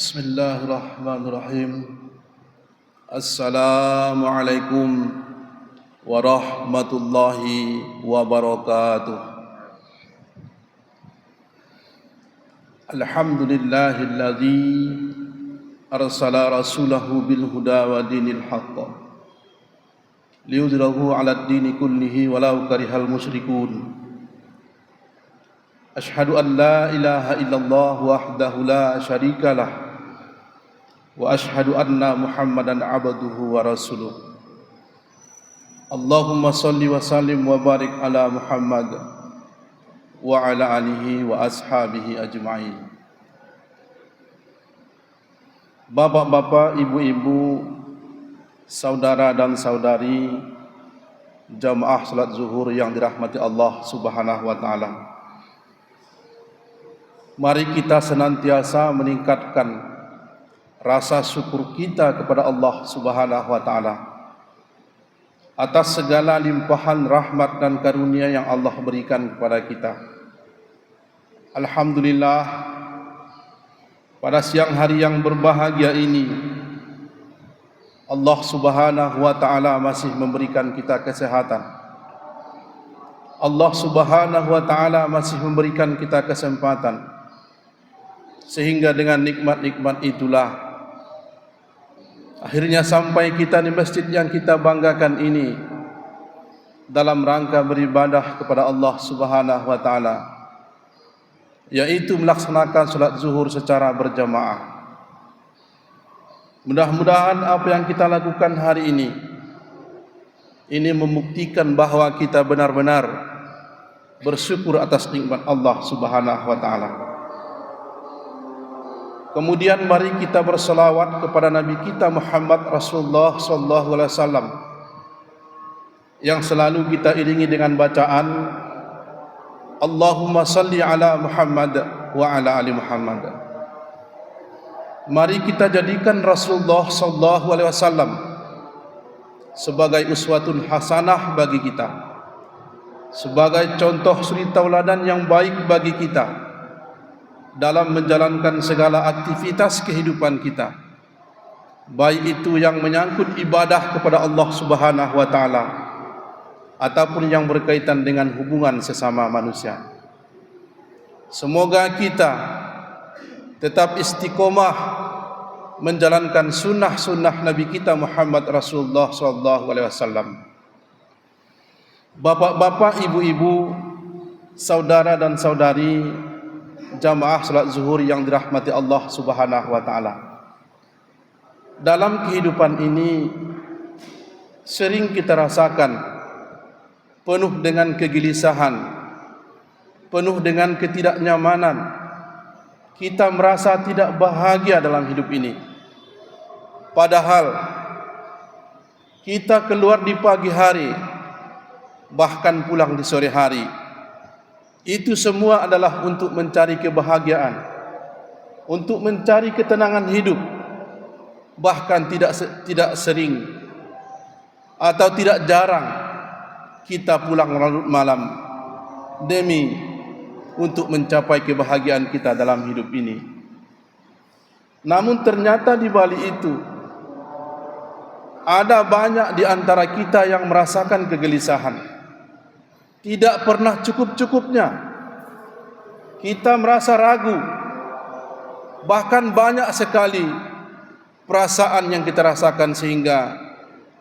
Bismillahirrahmanirrahim. Assalamualaikum warahmatullahi wabarakatuh. Alhamdulillahilladzi arsala rasulahu bil huda wa dinil haqq liyudhhirahu 'alad dini kullihi walau karihal musyrikun. Ashhadu an la ilaha illallah wahdahu la syarikalah wa ashhadu anna Muhammadan abduhu wa rasuluh. Allahumma salli wa sallim wa barik ala Muhammad wa ala alihi wa ashabihi ajma'in. Bapak-bapak, ibu-ibu, saudara dan saudari jamaah salat zuhur yang dirahmati Allah Subhanahu wa taala. Mari kita senantiasa meningkatkan rasa syukur kita kepada Allah Subhanahu wa taala atas segala limpahan rahmat dan karunia yang Allah berikan kepada kita. Alhamdulillah, pada siang hari yang berbahagia ini Allah Subhanahu wa taala masih memberikan kita kesehatan. Allah Subhanahu wa taala masih memberikan kita kesempatan, sehingga dengan nikmat-nikmat itulah akhirnya sampai kita di masjid yang kita banggakan ini dalam rangka beribadah kepada Allah Subhanahu wa taala, yaitu melaksanakan salat zuhur secara berjamaah. Mudah-mudahan apa yang kita lakukan hari ini membuktikan bahwa kita benar-benar bersyukur atas nikmat Allah Subhanahu wa taala. Kemudian mari kita berselawat kepada Nabi kita Muhammad Rasulullah sallallahu alaihi wasallam yang selalu kita iringi dengan bacaan Allahumma salli ala Muhammad wa ala ali Muhammad. Mari kita jadikan Rasulullah sallallahu alaihi wasallam sebagai uswatun hasanah bagi kita, sebagai contoh suri tauladan yang baik bagi kita dalam menjalankan segala aktivitas kehidupan kita, baik itu yang menyangkut ibadah kepada Allah Subhanahu wa taala ataupun yang berkaitan dengan hubungan sesama manusia. Semoga kita tetap istiqomah menjalankan sunnah-sunnah Nabi kita Muhammad Rasulullah sallallahu alaihi wasallam. Bapak-bapak, ibu-ibu, saudara dan saudari jamaah salat zuhur yang dirahmati Allah Subhanahu wa taala. Dalam kehidupan ini sering kita rasakan penuh dengan kegelisahan, penuh dengan ketidaknyamanan. Kita merasa tidak bahagia dalam hidup ini. Padahal kita keluar di pagi hari, bahkan pulang di sore hari, itu semua adalah untuk mencari kebahagiaan, untuk mencari ketenangan hidup. Bahkan tidak sering atau tidak jarang kita pulang larut malam demi untuk mencapai kebahagiaan kita dalam hidup ini. Namun ternyata di balik itu ada banyak di antara kita yang merasakan kegelisahan. Tidak pernah cukup-cukupnya. Kita merasa ragu. Bahkan banyak sekali perasaan yang kita rasakan sehingga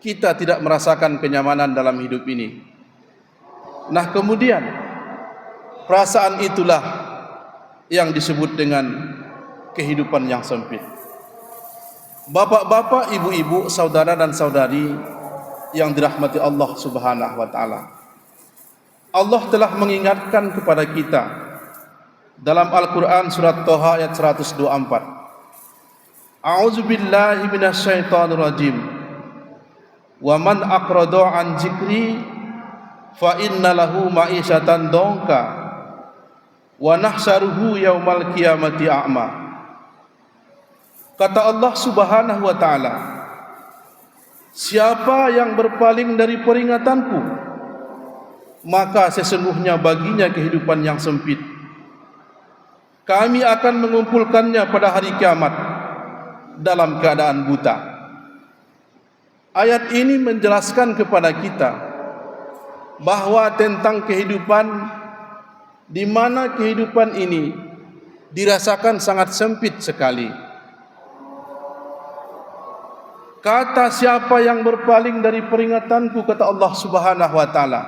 kita tidak merasakan kenyamanan dalam hidup ini. Nah, kemudian perasaan itulah yang disebut dengan kehidupan yang sempit. Bapak-bapak, ibu-ibu, saudara dan saudari yang dirahmati Allah Subhanahu wa taala, Allah telah mengingatkan kepada kita dalam Al-Quran surat Toha ayat 124. A'udzubillahi minasyaitonirrajim. Wa man aqrada an zikri fa inna lahu ma'isyatan dongka wa nahsaruhu yaumal qiyamati a'ma. Kata Allah Subhanahu wa taala, siapa yang berpaling dari peringatanku, maka sesungguhnya baginya kehidupan yang sempit. Kami akan mengumpulkannya pada hari kiamat dalam keadaan buta. Ayat ini menjelaskan kepada kita bahwa tentang kehidupan di mana kehidupan ini dirasakan sangat sempit sekali. Kata siapa yang berpaling dari peringatanku, kata Allah Subhanahu wa taala,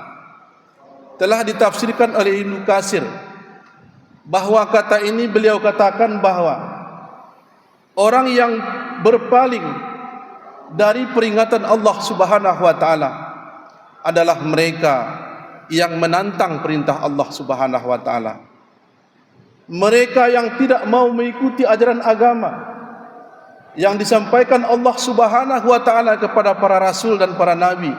telah ditafsirkan oleh Ibnu Katsir bahwa kata ini beliau katakan bahwa orang yang berpaling dari peringatan Allah Subhanahu wa taala adalah mereka yang menantang perintah Allah Subhanahu wa taala. Mereka yang tidak mau mengikuti ajaran agama yang disampaikan Allah Subhanahu wa taala kepada para rasul dan para nabi.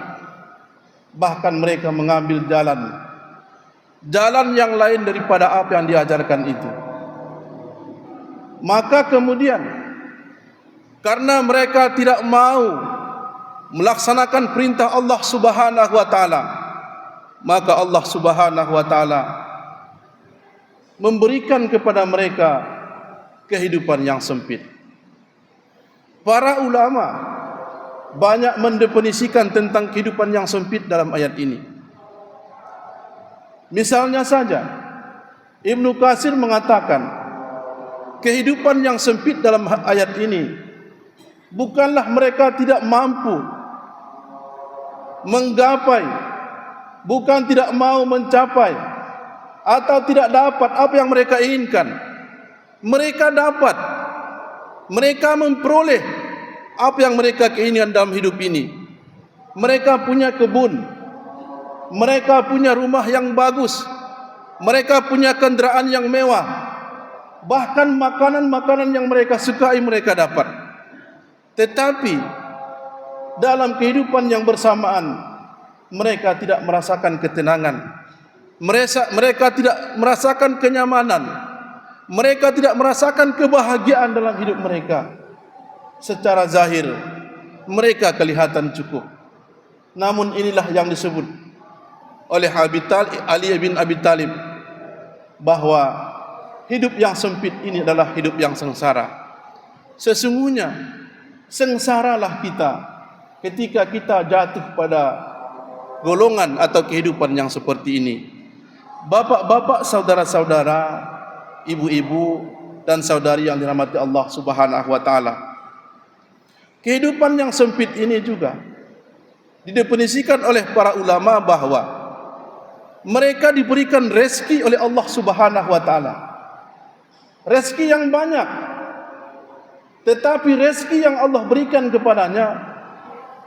Bahkan mereka mengambil jalan yang lain daripada apa yang diajarkan itu. Maka kemudian karena mereka tidak mau melaksanakan perintah Allah Subhanahu wa taala, maka Allah Subhanahu wa taala memberikan kepada mereka kehidupan yang sempit. Para ulama banyak mendefinisikan tentang kehidupan yang sempit dalam ayat ini. Misalnya saja, Ibnu Katsir mengatakan kehidupan yang sempit dalam ayat ini bukanlah mereka tidak mampu menggapai, bukan tidak mau mencapai atau tidak dapat apa yang mereka inginkan. Mereka dapat, mereka memperoleh apa yang mereka keinginkan dalam hidup ini. Mereka punya kebun, mereka punya rumah yang bagus, mereka punya kendaraan yang mewah, bahkan makanan-makanan yang mereka sukai mereka dapat. Tetapi dalam kehidupan yang bersamaan mereka tidak merasakan ketenangan, mereka tidak merasakan kenyamanan, mereka tidak merasakan kebahagiaan dalam hidup mereka. Secara zahir mereka kelihatan cukup, namun inilah yang disebut oleh Ali bin Abi Thalib bahwa hidup yang sempit ini adalah hidup yang sengsara. Sesungguhnya sengsaralah kita ketika kita jatuh pada golongan atau kehidupan yang seperti ini. Bapak-bapak, saudara-saudara, ibu-ibu dan saudari yang dirahmati Allah Subhanahu wa taala, kehidupan yang sempit ini juga didefinisikan oleh para ulama bahwa mereka diberikan rezeki oleh Allah Subhanahu wa taala. Rezeki yang banyak, tetapi rezeki yang Allah berikan kepadanya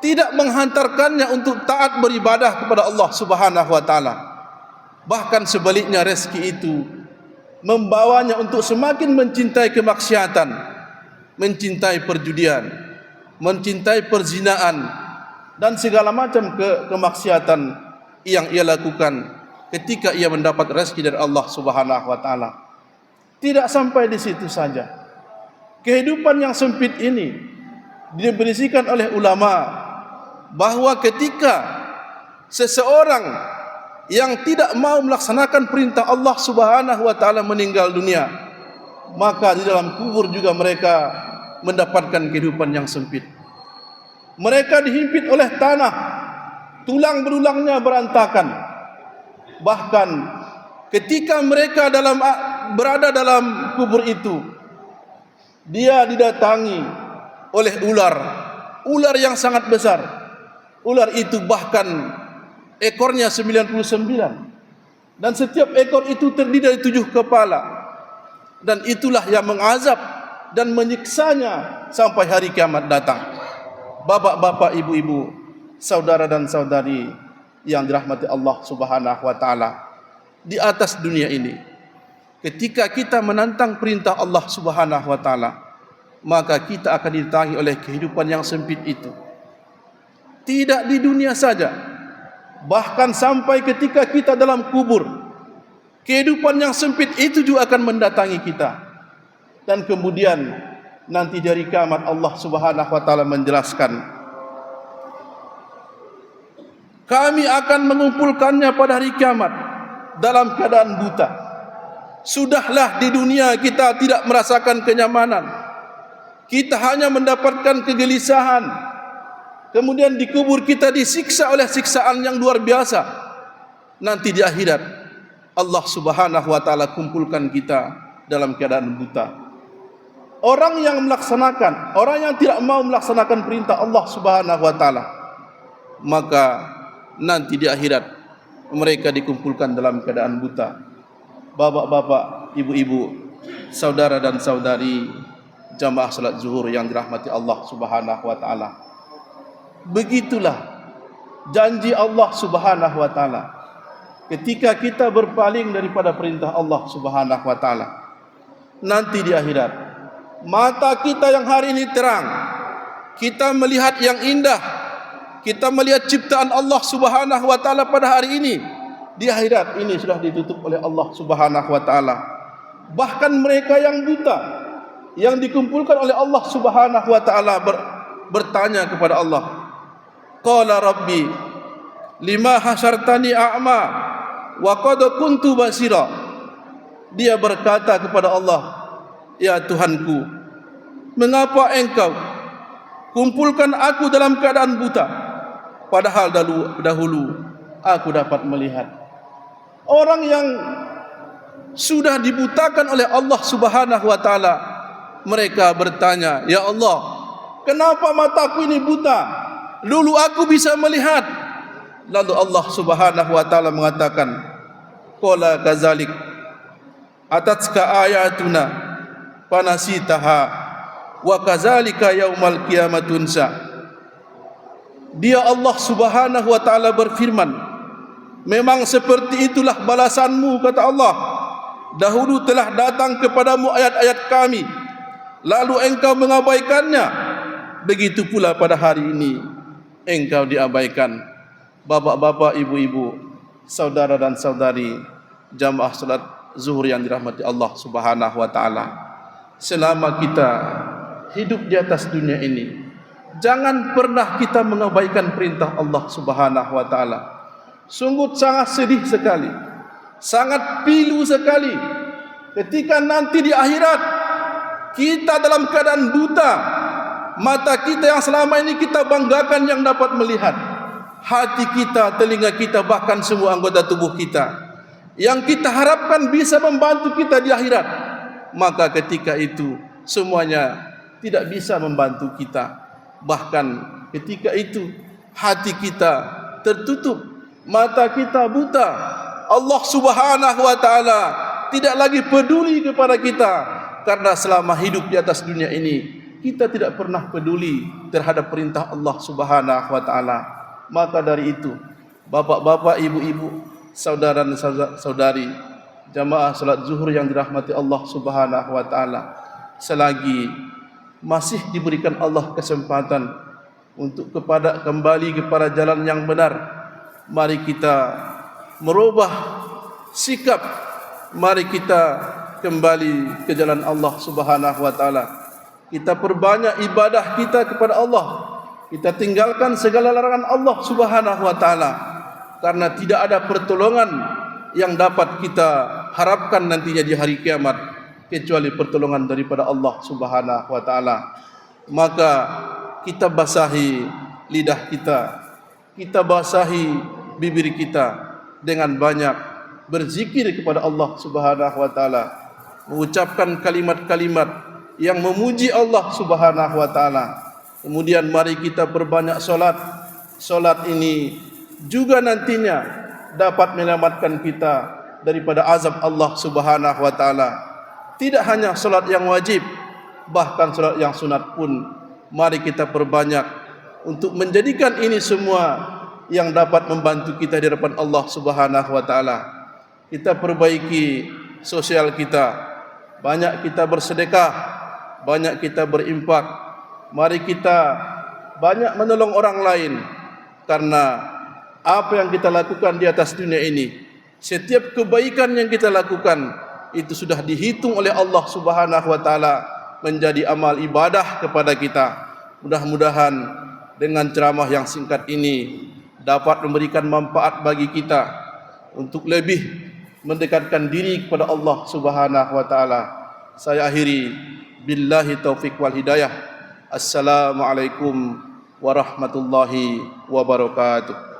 tidak menghantarkannya untuk taat beribadah kepada Allah Subhanahu wa taala. Bahkan sebaliknya, rezeki itu membawanya untuk semakin mencintai kemaksiatan, mencintai perjudian, mencintai perzinaan dan segala macam kemaksiatan yang ia lakukan ketika ia mendapat rezeki dari Allah Subhanahu wa taala. Tidak sampai di situ saja. Kehidupan yang sempit ini didefinisikan oleh ulama bahwa ketika seseorang yang tidak mau melaksanakan perintah Allah Subhanahu wa taala meninggal dunia, maka di dalam kubur juga mereka mendapatkan kehidupan yang sempit. Mereka dihimpit oleh tanah, tulang belulangnya berantakan. Bahkan ketika mereka berada dalam kubur itu, dia didatangi oleh ular yang sangat besar. Ular itu bahkan ekornya 99, dan setiap ekor itu terdiri dari 7 kepala, dan itulah yang mengazab dan menyiksanya sampai hari kiamat datang. Bapak-bapak, ibu-ibu, saudara dan saudari yang dirahmati Allah Subhanahu wa taala, di atas dunia ini ketika kita menantang perintah Allah Subhanahu wa taala, maka kita akan didatangi oleh kehidupan yang sempit itu. Tidak di dunia saja, bahkan sampai ketika kita dalam kubur, kehidupan yang sempit itu juga akan mendatangi kita. Dan kemudian nanti dari kiamat Allah Subhanahu wa taala menjelaskan, kami akan mengumpulkannya pada hari kiamat dalam keadaan buta. Sudahlah di dunia kita tidak merasakan kenyamanan, kita hanya mendapatkan kegelisahan. Kemudian dikubur kita disiksa oleh siksaan yang luar biasa. Nanti di akhirat Allah Subhanahu wa taala kumpulkan kita dalam keadaan buta. Orang yang melaksanakan, orang yang tidak mau melaksanakan perintah Allah Subhanahu wa taala, maka nanti di akhirat mereka dikumpulkan dalam keadaan buta. Bapak-bapak, ibu-ibu, saudara dan saudari jamaah salat zuhur yang dirahmati Allah Subhanahu wa taala. Begitulah janji Allah Subhanahu wa taala. Ketika kita berpaling daripada perintah Allah Subhanahu wa taala, nanti di akhirat mata kita yang hari ini terang, kita melihat yang indah, kita melihat ciptaan Allah Subhanahu wa taala pada hari ini, di akhirat ini sudah ditutup oleh Allah Subhanahu wa taala. Bahkan mereka yang buta yang dikumpulkan oleh Allah Subhanahu wa taala bertanya kepada Allah, qala rabbi lima hasyartani a'ma wa qad kuntu basira. Dia berkata kepada Allah, ya Tuhanku, mengapa engkau kumpulkan aku dalam keadaan buta, padahal dahulu aku dapat melihat. Orang yang sudah dibutakan oleh Allah Subhanahu wa taala, mereka bertanya, ya Allah, kenapa mataku ini buta? Dulu aku bisa melihat. Lalu Allah Subhanahu wa taala mengatakan, qala kadzalik atatka ayatuna fanasitaha wa kadzalika yaumal qiyamatun sa. Dia Allah Subhanahu wa taala berfirman, memang seperti itulah balasanmu, kata Allah. Dahulu telah datang kepadamu ayat-ayat kami, lalu engkau mengabaikannya. Begitu pula pada hari ini engkau diabaikan. Bapak-bapak, ibu-ibu, saudara dan saudari jamaah salat zuhur yang dirahmati Allah Subhanahu wa taala, selama kita hidup di atas dunia ini, jangan pernah kita mengabaikan perintah Allah Subhanahu wa taala. Sungguh sangat sedih sekali, sangat pilu sekali ketika nanti di akhirat kita dalam keadaan buta. Mata kita yang selama ini kita banggakan yang dapat melihat, hati kita, telinga kita, bahkan semua anggota tubuh kita yang kita harapkan bisa membantu kita di akhirat, maka ketika itu semuanya tidak bisa membantu kita. Bahkan ketika itu hati kita tertutup, mata kita buta, Allah Subhanahu wa taala tidak lagi peduli kepada kita, karena selama hidup di atas dunia ini kita tidak pernah peduli terhadap perintah Allah Subhanahu wa taala. Maka dari itu, bapak-bapak, ibu-ibu, saudara dan saudari jamaah salat zuhur yang dirahmati Allah Subhanahu wa taala, selagi masih diberikan Allah kesempatan untuk kembali kepada jalan yang benar, mari kita merubah sikap, mari kita kembali ke jalan Allah Subhanahu wa taala. Kita perbanyak ibadah kita kepada Allah, kita tinggalkan segala larangan Allah Subhanahu wa taala, karena tidak ada pertolongan yang dapat kita harapkan nantinya di hari kiamat kecuali pertolongan daripada Allah Subhanahu wa taala. Maka kita basahi lidah kita, kita basahi bibir kita dengan banyak berzikir kepada Allah Subhanahu wa taala, mengucapkan kalimat-kalimat yang memuji Allah Subhanahu wa taala. Kemudian mari kita perbanyak solat. Solat ini juga nantinya dapat menyelamatkan kita daripada azab Allah Subhanahu wa taala. Tidak hanya solat yang wajib, bahkan solat yang sunat pun mari kita perbanyak untuk menjadikan ini semua yang dapat membantu kita di hadapan Allah Subhanahu wa taala. Kita perbaiki sosial kita, banyak kita bersedekah, banyak kita berinfak. Mari kita banyak menolong orang lain, karena apa yang kita lakukan di atas dunia ini, setiap kebaikan yang kita lakukan itu sudah dihitung oleh Allah Subhanahu wa taala menjadi amal ibadah kepada kita. Mudah-mudahan dengan ceramah yang singkat ini dapat memberikan manfaat bagi kita untuk lebih mendekatkan diri kepada Allah Subhanahu wa taala. saya akhiri, billahi taufik wal hidayah. Assalamualaikum warahmatullahi wabarakatuh.